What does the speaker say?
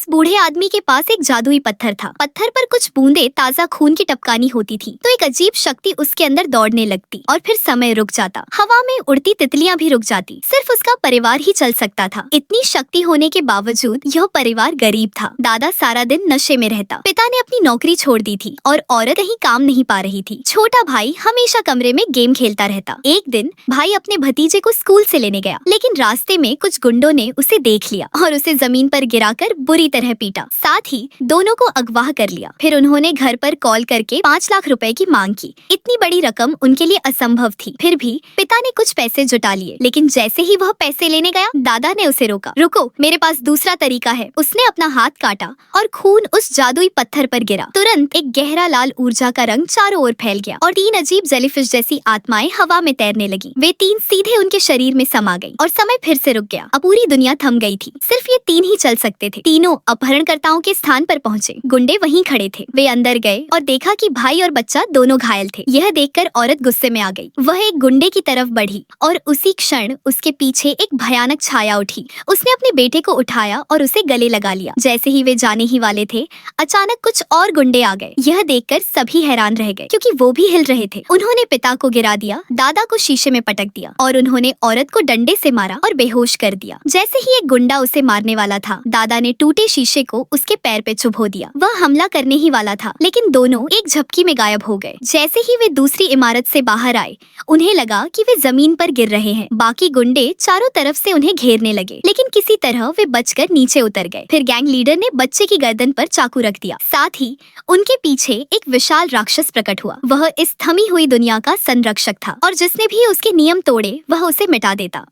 इस बूढ़े आदमी के पास एक जादुई पत्थर था। पत्थर पर कुछ बूंदे ताज़ा खून की टपकानी होती थी तो एक अजीब शक्ति उसके अंदर दौड़ने लगती और फिर समय रुक जाता। हवा में उड़ती तितलियां भी रुक जाती। सिर्फ उसका परिवार ही चल सकता था। इतनी शक्ति होने के बावजूद यह परिवार गरीब था। दादा सारा दिन नशे में रहता। पिता ने अपनी नौकरी छोड़ दी थी और औरत कहीं काम नहीं पा रही थी। छोटा भाई हमेशा कमरे में गेम खेलता रहता। एक दिन भाई अपने भतीजे को स्कूल से लेने गया, लेकिन रास्ते में कुछ गुंडों ने उसे देख लिया और उसे जमीन पर गिराकर बुरी तरह पीटा। साथ ही दोनों को अगवा कर लिया। फिर उन्होंने घर पर कॉल करके 5 लाख रुपए की मांग की। इतनी बड़ी रकम उनके लिए असंभव थी। फिर भी पिता ने कुछ पैसे जुटा लिए, लेकिन जैसे ही वह पैसे लेने गया, दादा ने उसे रोका। रुको, मेरे पास दूसरा तरीका है। उसने अपना हाथ काटा और खून उस जादुई पत्थर पर गिरा। तुरंत एक गहरा लाल ऊर्जा का रंग चारों ओर फैल गया और 3 अजीब जेलीफिश जैसी आत्माएं हवा में तैरने लगी। वे 3 सीधे उनके शरीर में समा गई और समय फिर से रुक गया। अब पूरी दुनिया थम गई थी। सिर्फ ये 3 ही चल सकते थे। तीनों अपहरणकर्ताओं के स्थान पर पहुंचे। गुंडे वहीं खड़े थे। वे अंदर गए और देखा कि भाई और बच्चा दोनों घायल थे। यह देखकर औरत गुस्से में आ गई। वह एक गुंडे की तरफ बढ़ी और उसी क्षण उसके पीछे एक भयानक छाया उठी। उसने अपने बेटे को उठाया और उसे गले लगा लिया। जैसे ही वे जाने ही वाले थे, अचानक कुछ और गुंडे आ गए। यह देखकर सभी हैरान रह गए, क्योंकि वो भी हिल रहे थे। उन्होंने पिता को गिरा दिया, दादा को शीशे में पटक दिया और उन्होंने औरत को डंडे से मारा और बेहोश कर दिया। जैसे ही एक गुंडा उसे मारने वाला था, दादा ने टूटे शीशे को उसके पैर पे चुभो दिया। वह हमला करने ही वाला था, लेकिन दोनों एक झपकी में गायब हो गए। जैसे ही वे दूसरी इमारत से बाहर आए, उन्हें लगा कि वे जमीन पर गिर रहे हैं। बाकी गुंडे चारों तरफ से उन्हें घेरने लगे, लेकिन किसी तरह वे बचकर नीचे उतर गए। फिर गैंग लीडर ने बच्चे की गर्दन पर चाकू रख दिया। साथ ही उनके पीछे एक विशाल राक्षस प्रकट हुआ। वह इस थमी हुई दुनिया का संरक्षक था और जिसने भी उसके नियम तोड़े, वह उसे मिटा देता।